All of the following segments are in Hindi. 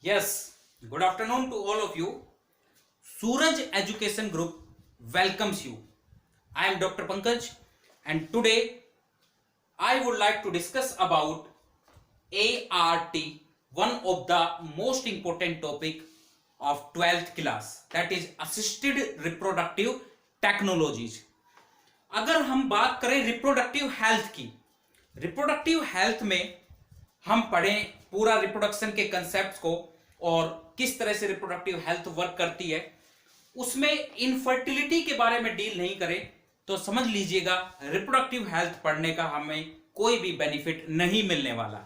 Yes, good afternoon to all of you. Suraj Education Group welcomes you. I am Dr. Pankaj and today I would like to discuss about ART, one of the most important topic of 12th class, that is assisted reproductive technologies. अगर हम बात करें रिप्रोडक्टिव हेल्थ की, रिप्रोडक्टिव हेल्थ में हम पढ़ें पूरा रिप्रोडक्शन के कंसेप्ट को और किस तरह से रिप्रोडक्टिव हेल्थ वर्क करती है, उसमें इनफर्टिलिटी के बारे में डील नहीं करें तो समझ लीजिएगा रिप्रोडक्टिव हेल्थ पढ़ने का हमें कोई भी बेनिफिट नहीं मिलने वाला।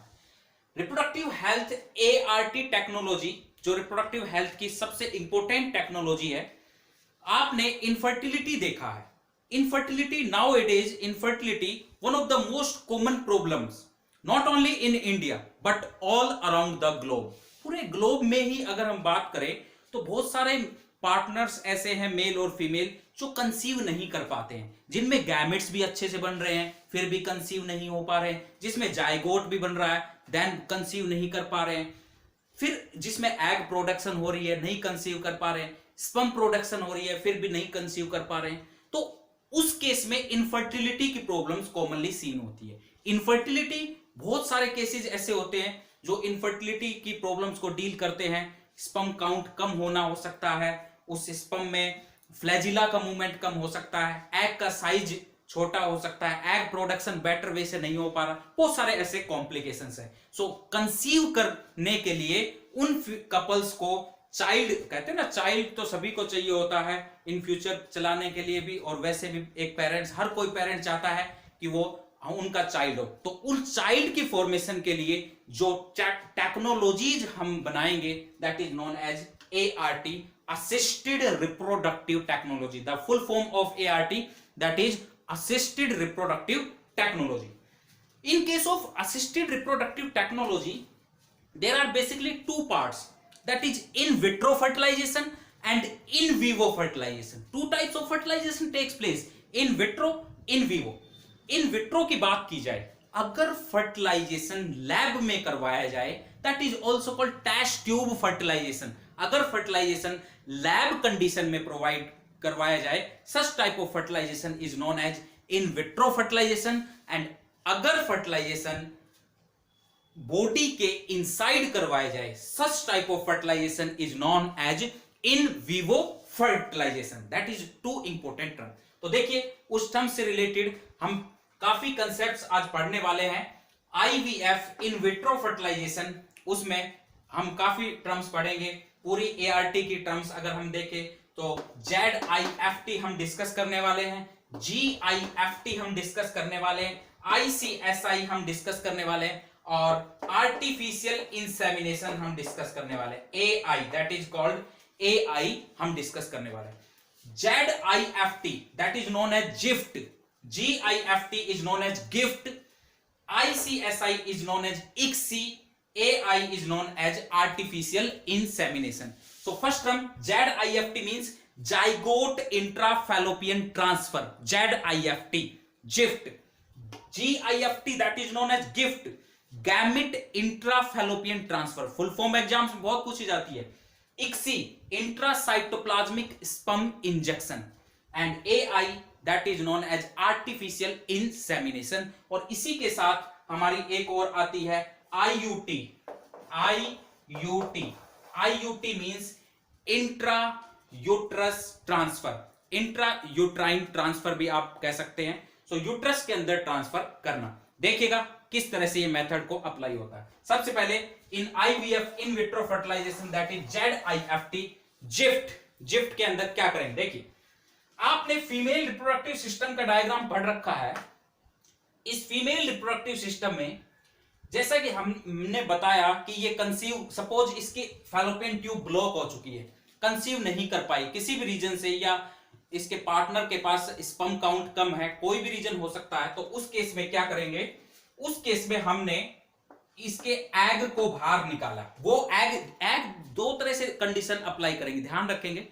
रिप्रोडक्टिव हेल्थ एआरटी टेक्नोलॉजी जो रिप्रोडक्टिव हेल्थ की सबसे इंपॉर्टेंट टेक्नोलॉजी है। आपने इनफर्टिलिटी देखा है, infertility now it is infertility one of the most common problems not only in India but all around the globe. पूरे ग्लोब में ही अगर हम बात करें तो बहुत सारे पार्टनर्स ऐसे हैं मेल और फीमेल जो कंसीव नहीं कर पाते हैं, जिनमें गैमेट्स भी अच्छे से बन रहे हैं फिर भी कंसीव नहीं हो पा रहे हैं, जिसमें जाइगोट भी बन रहा है देन कंसीव नहीं कर पा रहे हैं, फिर जिसमें एग प्रोडक्शन हो रही है नहीं कंसीव कर पा रहे हैं, स्पर्म प्रोडक्शन हो रही है फिर भी नहीं कंसीव कर पा रहे हैं। तो उस केस में इनफर्टिलिटी की प्रॉब्लम्स कॉमनली सीन होती है। इनफर्टिलिटी बहुत सारे केसेस ऐसे होते हैं जो इनफर्टिलिटी की प्रॉब्लम्स को डील करते हैं। स्पर्म काउंट कम होना हो सकता है, उस स्पर्म में फ्लैजिला का मूवमेंट कम हो सकता है, एग का साइज छोटा हो सकता है, एग प्रोडक्शन बेटर वे से नहीं हो पा रहा, बहुत सारे ऐसे कॉम्प्लिकेशंस है। सो कंसीव करने के लिए उन कपल्स को चाइल्ड कहते हैं ना, चाइल्ड तो सभी को चाहिए होता है इन फ्यूचर चलाने के लिए भी, और वैसे भी एक पेरेंट्स, हर कोई पेरेंट चाहता है कि वो उनका चाइल्ड हो। तो उन चाइल्ड की फॉर्मेशन के लिए जो टेक्नोलॉजीज हम बनाएंगे that is known as ART, assisted reproductive technology. The full form of ART that is assisted reproductive technology. In case of assisted reproductive technology, there are basically two parts, that is in vitro fertilization and in vivo fertilization. Two types of fertilization takes place, in vitro, in vivo. In vitro की बात की जाए, अगर fertilization lab में करवाया जाए that is also called test tube fertilization. अगर fertilization lab condition में provide करवाया जाए, such type of fertilization is known as in vitro fertilization. and अगर fertilization बॉडी के इनसाइड करवाया जाए, such type of fertilization is known as in vivo fertilization. that is two important term. तो देखिए उस टर्म से रिलेटेड हम काफी कंसेप्ट्स आज पढ़ने वाले हैं। आईवीएफ इन विट्रो फर्टिलाइजेशन, उसमें हम काफी टर्म्स पढ़ेंगे। पूरी एआरटी की टर्म्स अगर हम देखें तो ZIFT हम डिस्कस करने वाले हैं, GIFT हम डिस्कस करने वाले हैं, ICSI हम डिस्कस करने वाले हैं, और आर्टिफिशियल इंसेमिनेशन हम डिस्कस करने वाले हैं। AI that is called AI हम डिस्कस करने वाले हैं। ZIFT that is known as GIFT, GIFT is known as GIFT, ICSI is known as XII, AI is known as artificial insemination. So first term ZIFT means zygote intrafallopian transfer, ZIFT, gift. GIFT that is known as gift, gamete intrafallopian transfer. full form exams में बहुत पूछी जाती है। XII intracytoplasmic sperm injection and AI that is known as artificial insemination. और इसी के साथ हमारी एक और आती है IUT. IUT means intra-uterus transfer, intra-uterine transfer भी आप कह सकते हैं। सो यूट्रस के अंदर ट्रांसफर करना, देखिएगा किस तरह से ये मेथड को अप्लाई होता है। सबसे पहले इन IVF in vitro fertilization that is ZIFT, ZIFT के अंदर क्या करेंगे, देखिए आपने फीमेल रिप्रोडक्टिव सिस्टम का डायग्राम पढ़ रखा है। इस फीमेल रिप्रोडक्टिव सिस्टम में जैसा कि हमने बताया कि ये कंसीव, सपोज इसकी फैलोपियन ट्यूब ब्लॉक हो चुकी है, कंसीव नहीं कर पाई किसी भी रीजन से, या इसके पार्टनर के पास स्पर्म काउंट कम है, कोई भी रीजन हो सकता है। तो उस केस में क्या करेंगे, उस केस में हमने इसके एग को बाहर निकाला। वो एग दो तरह से कंडीशन अप्लाई करेंगे, ध्यान रखेंगे।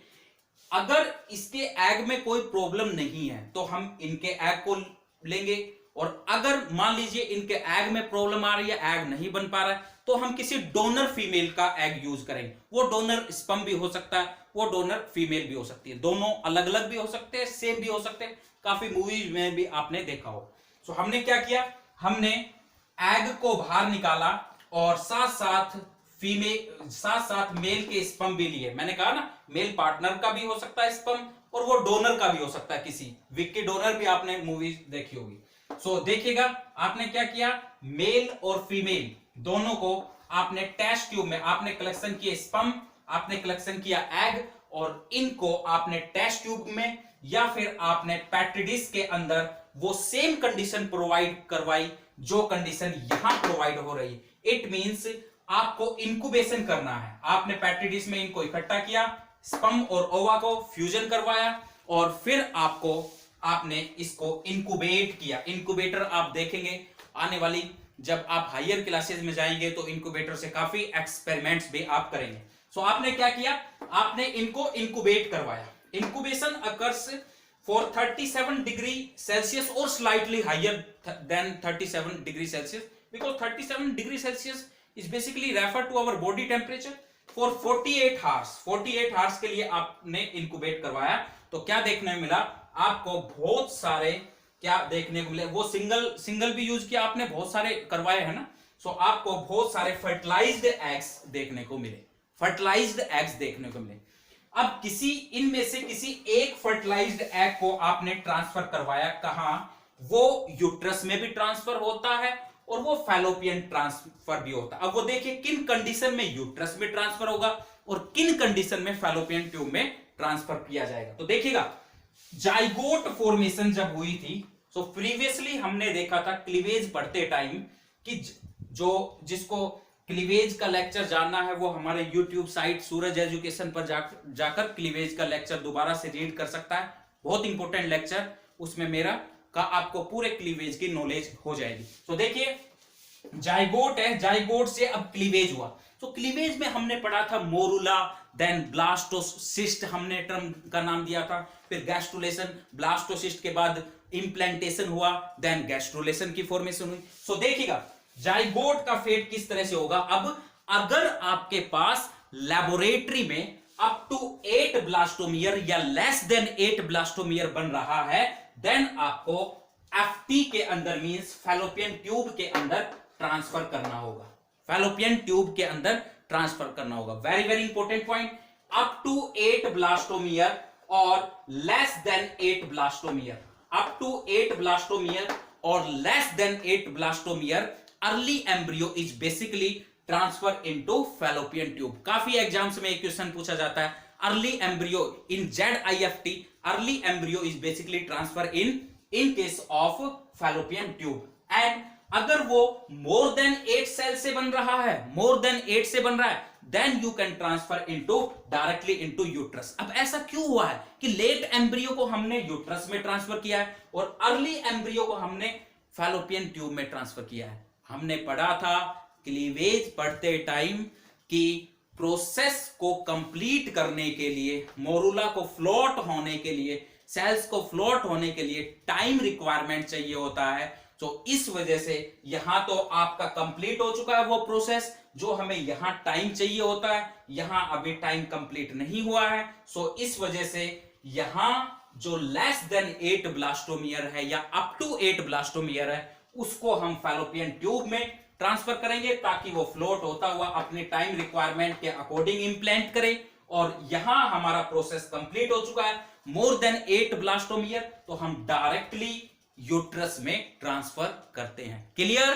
अगर इसके एग में कोई प्रॉब्लम नहीं है तो हम इनके एग को लेंगे और अगर मान लीजिए इनके एग में प्रॉब्लम आ रही है, एग नहीं बन पा रहा है, तो हम किसी डोनर फीमेल का एग यूज करेंगे। वो डोनर स्पर्म भी हो सकता है, वो डोनर फीमेल भी हो सकती है, दोनों अलग अलग भी हो सकते हैं, सेम भी हो सकते हैं, काफी मूवीज में भी आपने देखा हो। सो हमने क्या किया, हमने एग को बाहर निकाला और साथ साथ मेल के स्पर्म भी लिए। मैंने कहा ना, मेल पार्टनर का भी हो सकता है स्पर्म, और वो डोनर का भी हो सकता है, किसी विक्की डोनर भी आपने मूवी देखी होगी। सो देखिएगा, आपने क्या किया, मेल और फीमेल दोनों को आपने टेस्ट ट्यूब में आपने कलेक्शन किया स्पर्म, आपने कलेक्शन किया एग, और इनको आपने टेस्ट ट्यूब में या फिर आपने पेट्री डिश के अंदर वो सेम कंडीशन प्रोवाइड करवाई जो कंडीशन यहां प्रोवाइड हो रही है। इट मींस आपको इंक्यूबेशन करना है। आपने पेट्री डिश में इनको इकट्ठा किया, स्पर्म और ओवा को फ्यूजन करवाया, और फिर आपने इसको इंक्यूबेट किया। इंक्यूबेटर आप देखेंगे आने वाली जब आप हायर क्लासेस में जाएंगे तो इंक्यूबेटर से काफी एक्सपेरिमेंट्स भी आप करेंगे। सो आपने क्या किया, आपने इनको इंक्यूबेट करवाया। Incubation occurs for 37 degree Celsius और slightly higher than 37 degree Celsius, because 37 degree Celsius is basically refer to our body temperature for 48 hours. 48 hours के लिए आपने इंक्यूबेट करवाया। तो क्या देखने में मिला आपको, बहुत सारे क्या देखने को मिले, वो सिंगल भी यूज किया आपने, बहुत सारे करवाए हैं ना। सो आपको बहुत सारे फर्टिलाइज्ड एग्स देखने को मिले, फर्टिलाइज्ड एग्स देखने को मिले। अब इनमें से किसी एक फर्टिलाइज्ड एग को आपने ट्रांसफर करवाया, कहां, वो यूट्रस में भी ट्रांसफर होता है और वो फैलोपियन ट्रांसफर भी होता है। अब वो देखिए किन कंडीशन में यूट्रस में ट्रांसफर होगा और किन कंडीशन में फैलोपियन ट्यूब में ट्रांसफर किया जाएगा। तो देखिएगा, जाइगोट फॉर्मेशन जब हुई थी, सो प्रीवियसली हमने देखा था क्लीवेज पढ़ते टाइम कि जिसको क्लीवेज का लेक्चर जानना है वो हमारे YouTube साइट सूरज एजुकेशन पर जाकर क्लीवेज का लेक्चर दोबारा से रीड कर सकता है। बहुत इंपॉर्टेंट लेक्चर, उसमें मेरा का आपको पूरे क्लीवेज की नॉलेज हो जाएगी। तो देखिए, जाइगोट है, जाइगोट से अब क्लीवेज हुआ। तो क्लीवेज में हमने पढ़ा था मोरुला, देन ब्लास्टोसिस्ट हमने टर्म का नाम दिया था, फिर गैस्ट्रुलेशन, ब्लास्टोसिस्ट के बाद इंप्लांटेशन हुआ, देन गैस्ट्रुलेशन की फॉर्मेशन हुई। सो देखिएगा जाइगोट का फेट किस तरह से होगा। अब अगर आपके पास लेबोरेटरी में अप टू 8 ब्लास्टोमियर या लेस देन 8 ब्लास्टोमियर बन रहा है, देन आपको एफटी के अंदर मींस फैलोपियन ट्यूब के अंदर ट्रांसफर करना होगा। फैलोपियन ट्यूब के अंदर ट्रांसफर करना होगा। Very very important point, up to 8 blastomere और less than 8 blastomere, up to 8 blastomere और less than 8 blastomere early embryo is basically transfer into fallopian tube. काफी एग्जाम्स में एक क्वेश्चन पूछा जाता है, early embryo in ZIFT, early embryo is basically transfer in case of fallopian tube. And अगर वो मोर देन 8 सेल से बन रहा है, मोर देन 8 से बन रहा है, then you can transfer into directly into uterus. अब ऐसा क्यों हुआ है कि लेट एम्ब्रियो को हमने यूट्रस में ट्रांसफर किया है और अर्ली एम्ब्रियो को हमने फैलोपियन ट्यूब में ट्रांसफर किया है? हमने पढ़ा था क्लीवेज पढ़ते टाइम कि प्रोसेस को कंप्लीट करने के लिए, मोरुला को फ्लोट होने के लिए, सेल्स को फ्लोट होने के लिए टाइम रिक्वायरमेंट चाहिए होता है। तो इस वजह से यहां तो आपका कंप्लीट हो चुका है वो प्रोसेस जो हमें यहां टाइम चाहिए होता है, यहां अभी टाइम कंप्लीट नहीं हुआ है। सो इस वजह से यहां जो लेस देन 8 ब्लास्टोमियर है या अप टू 8 ब्लास्टोमियर है, उसको हम फैलोपियन ट्यूब में ट्रांसफर करेंगे ताकि वो फ्लोट होता हुआ अपने टाइम रिक्वायरमेंट के अकॉर्डिंग इंप्लांट करे। और यहां हमारा प्रोसेस कंप्लीट हो चुका है, मोर देन 8 ब्लास्टोमियर, तो हम डायरेक्टली यूट्रस में ट्रांसफर करते हैं। क्लियर?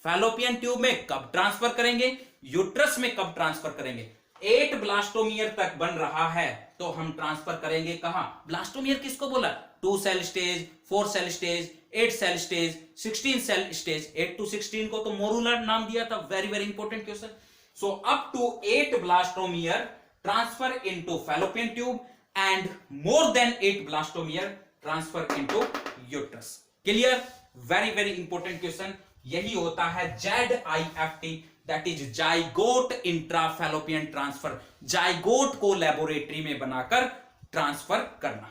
फैलोपियन ट्यूब में कब ट्रांसफर करेंगे, यूट्रस में कब ट्रांसफर करेंगे? 8 ब्लास्टोमियर तक बन रहा है तो हम ट्रांसफर करेंगे कहां? ब्लास्टोमियर किसको बोला? 2 cell stage, 4 cell stage, 8 cell stage, 16 cell stage. 8 to 16 को तो मोरुलर नाम दिया था। Very very important question. So up to 8 blastomere transfer into fallopian tube and more than 8 blastomere transfer into uterus. Clear? Very very important question. यही होता है ZIFT, that is zygote intrafallopian transfer. Zygote को लेबोरेटरी में बनाकर ट्रांसफर करना।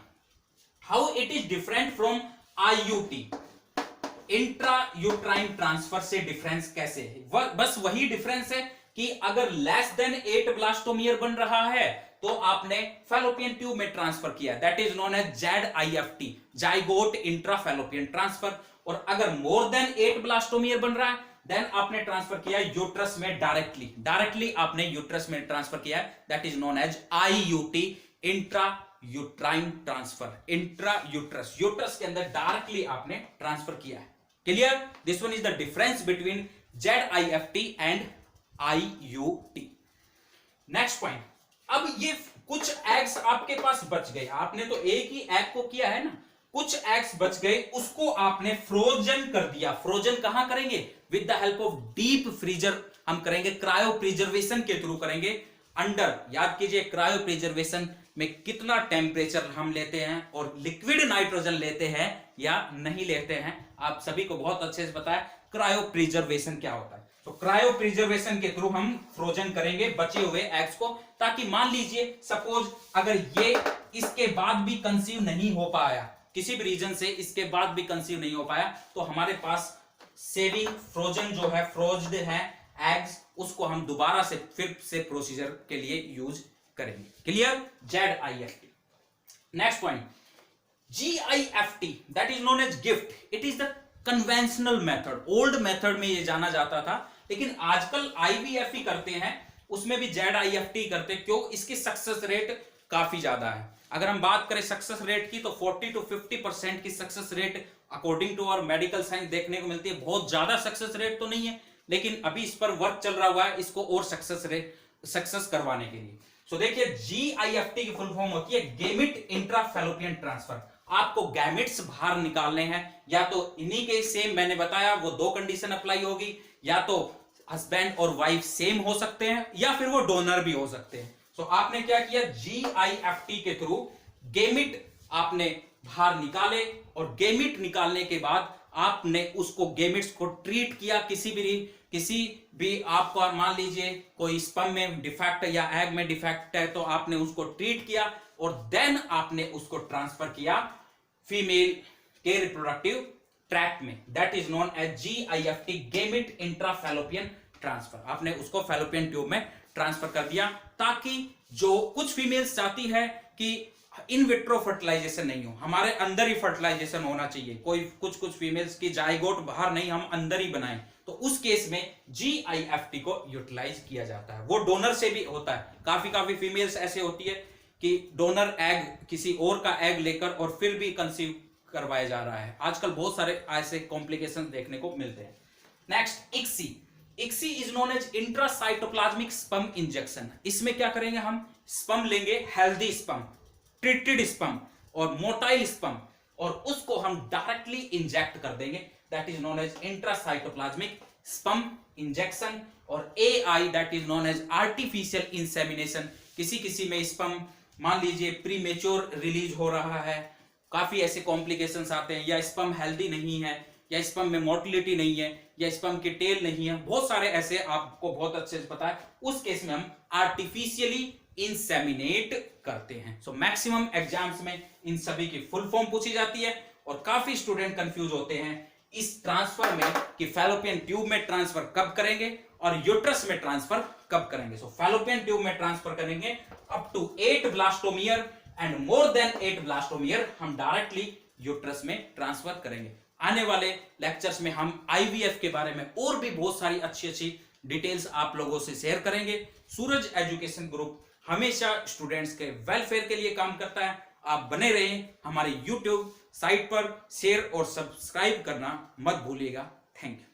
How it is different from IUT? Intra uterine transfer से डिफरेंस कैसे है? बस वही डिफरेंस है कि अगर लेस देन 8 ब्लास्टोमियर बन रहा है तो आपने फैलोपियन ट्यूब में ट्रांसफर किया, that is known as ZIFT, zygote intra fallopian transfer. और अगर मोर देन 8 ब्लास्टोमियर बन रहा है देन आपने ट्रांसफर किया यूट्रस में डायरेक्टली आपने यूट्रस में ट्रांसफर किया, that is known as IUT, intra uterine transfer. Intra uterus के अंदर डायरेक्टली आपने ट्रांसफर किया है। Clear? This one is the difference between ZIFT and IUT। Next point, अब ये कुछ एग्स आपके पास बच गए, आपने तो एक ही एग को किया है ना, कुछ एग्स बच गए, उसको आपने फ्रोजन कर दिया। फ्रोजन कहां करेंगे? With the help of deep freezer हम करेंगे, क्रायो प्रिजर्वेशन के थ्रू करेंगे। अंडर, याद कीजिए क्रायो प्रिजर्वेशन में कितना टेम्परेचर हम लेते हैं और लिक्विड नाइट्रोजन लेते हैं या नहीं लेते हैं, आप सभी को बहुत अच्छे से पता है क्रायो प्रिजर्वेशन क्या होता है। तो क्रायो प्रिजर्वेशन के थ्रू हम फ्रोजन करेंगे बचे हुए एग्स को, ताकि मान लीजिए सपोज अगर ये इसके बाद भी कंसीव नहीं हो पाया, किसी भी रीजन से इसके बाद भी कंसीव नहीं हो पाया, तो हमारे पास सेविंग फ्रोजन जो है, फ्रोज्ड है एग्स, उसको हम दोबारा से फिर से प्रोसीजर के लिए यूज करेंगे। Clear? ZIFT। Next point, GIFT, that is known as GIFT. It is the conventional method. Old method में ये जाना जाता था, लेकिन आजकल IVF ही करते हैं, उसमें भी ZIFT करते। क्यों? इसकी सक्सेस रेट काफी ज्यादा है। अगर हम बात करें सक्सेस रेट की तो 40 to 50% की success rate according to our medical science देखने को मिलती है। बहुत ज्यादा सक्सेस रेट तो नहीं है, लेकिन अभी इस पर वर्क चल रहा हुआ है इसको और सक्सेस करवाने के लिए। सो देखिए GIFT की फुल फॉर्म होती है गैमेट इंट्रा फैलोपियन ट्रांसफर। आपको गैमेट्स बाहर निकालने हैं, या तो इन्हीं के सेम मैंने बताया वो दो कंडीशन अप्लाई होगी, या तो हस्बैंड और वाइफ सेम हो सकते हैं या फिर वो डोनर भी हो सकते हैं। सो आपने क्या किया, GIFT के थ्रू गैमेट आपने बाहर निकाले, और गैमेट निकालने के बाद आपने उसको गैमेट्स को ट्रीट किया। किसी भी आपका मान लीजिए कोई स्पर्म में डिफेक्ट या एग में डिफेक्ट है तो आपने उसको ट्रीट किया, और देन आपने उसको ट्रांसफर किया फीमेल के रिप्रोडक्टिव ट्रैक्ट में, that is known as GIFT, gamete intra fallopian transfer. आपने उसको फैलोपियन ट्यूब में ट्रांसफर कर दिया, ताकि जो कुछ फीमेल्स चाहती है कि इन विट्रो फर्टिलाइजेशन नहीं हो, हमारे अंदर ही फर्टिलाइजेशन होना चाहिए, कोई कुछ फीमेल्स की जाइगोट बाहर नहीं, हम अंदर ही बनाएं, तो उस केस में GIFT को यूटिलाइज किया जाता है। वो डोनर से भी होता है। काफी फीमेल्स ऐसे होती है कि डोनर एग किसी और का एग लेकर और फिर भी कंसीव करवाया जा रहा है। आजकल बहुत सारे ऐसे कॉम्प्लिकेशन देखने को मिलते हैं। Next, ICSI is known as intracytoplasmic sperm injection. इसमें क्या करेंगे, हम स्पर्म लेंगे, हेल्दी स्पर्म, ट्रीटेड स्पर्म और मोटाइल स्पर्म, और उसको हम डायरेक्टली इंजेक्ट कर देंगे, that is known as intracytoplasmic sperm injection. और AI that is known as artificial insemination. किसी में स्पर्म मान लीजिए प्रीमेच्योर रिलीज हो रहा है, काफी ऐसे कॉम्प्लिकेशंस आते हैं, या स्पर्म हेल्दी नहीं है, या स्पर्म में मोटिलिटी नहीं है, या स्पर्म की टेल नहीं है, बहुत सारे ऐसे आपको बहुत अच्छे से पता है। उस केस में हम आर्टिफिशियली इंसेमिनेट करते हैं। सो मैक्सिमम एग्जाम्स में इन सभी की फुल फॉर्म पूछी जाती है, और काफी स्टूडेंट कंफ्यूज होते हैं इस ट्रांसफर में कि फैलोपियन ट्यूब में ट्रांसफर कब करेंगे और यूट्रस में ट्रांसफर कब करेंगे। सो फैलोपियन ट्यूब में ट्रांसफर करेंगे up to 8 blastomere, and more than 8 blastomere हम डायरेक्टली यूट्रस में ट्रांसफर करेंगे। आने वाले लेक्चर्स में हम IVF के बारे में और भी बहुत सारी अच्छी डिटेल्स आप लोगों से शेयर करेंगे। सूरज एजुकेशन ग्रुप हमेशा स्टूडेंट्स के वेलफेयर के लिए काम करता है। आप बने रहें हमारे YouTube साइट पर, शेयर और सब्सक्राइब करना मत भूलिएगा। Thank you.